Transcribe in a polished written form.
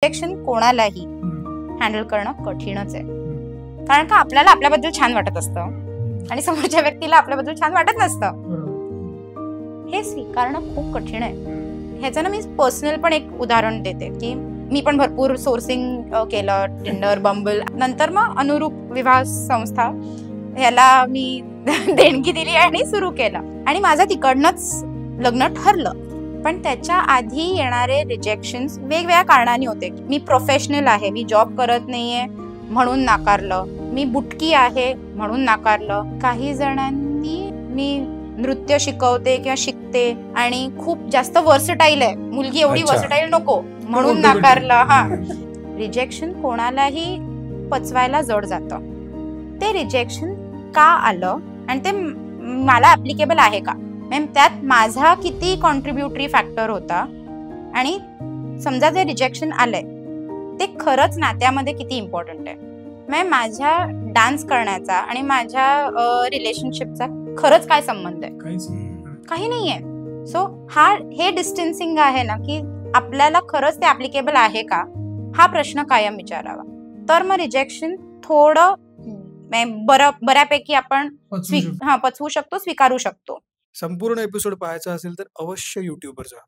Rejection कोणालाही handle करणं कठीणच आहे, कारण का आपल्याला आपल्याबद्दल छान वाटत असतं आणि समोरच्या व्यक्तीला आपल्याबद्दल छान वाटत नसतं. हे स्वीकारणं खूप कठीण आहे. ह्याचं ना मी पर्सनल पण एक उदाहरण देते की मी पण भरपूर सोर्सिंग केलं, टिंडर, बंबल, नंतर मग अनुरूप विवाह संस्था ह्याला मी देणगी दिली आणि सुरू केलं आणि माझं तिकडनंच लग्न ठरलं. पण त्याच्या आधी येणारे रिजेक्शन्स वेगवेगळ्या कारणाने होते. मी प्रोफेशनल आहे, मी जॉब करत नाहीये म्हणून नाकारलं, मी बुटकी आहे म्हणून नाकारलं, काही जणांनी मी नृत्य शिकवते किंवा शिकते आणि खूप जास्त वर्सटाईल आहे, मुलगी एवढी वर्सटाईल नको म्हणून नाकारलं. हा, रिजेक्शन कोणालाही पचवायला जड जातं. ते रिजेक्शन का आलं आणि ते मला ऍप्लिकेबल आहे का, त्यात माझा किती कॉन्ट्रीब्युटरी फॅक्टर होता आणि समजा जे रिजेक्शन आलंय ते खरंच नात्यामध्ये किती इम्पॉर्टंट आहे. माझ्या डान्स करण्याचा आणि माझ्या रिलेशनशिपचा खरंच काय संबंध आहे, काही नाहीये. सो हे डिस्टन्सिंग आहे ना, की आपल्याला खरंच ते ऍप्लिकेबल आहे का, हा प्रश्न कायम विचारावा. तर मग रिजेक्शन थोडं बऱ्यापैकी आपण पचवू शकतो, स्वीकारू शकतो. संपूर्ण एपिसोड पाहायचा असेल तर अवश्य YouTubeवर जा.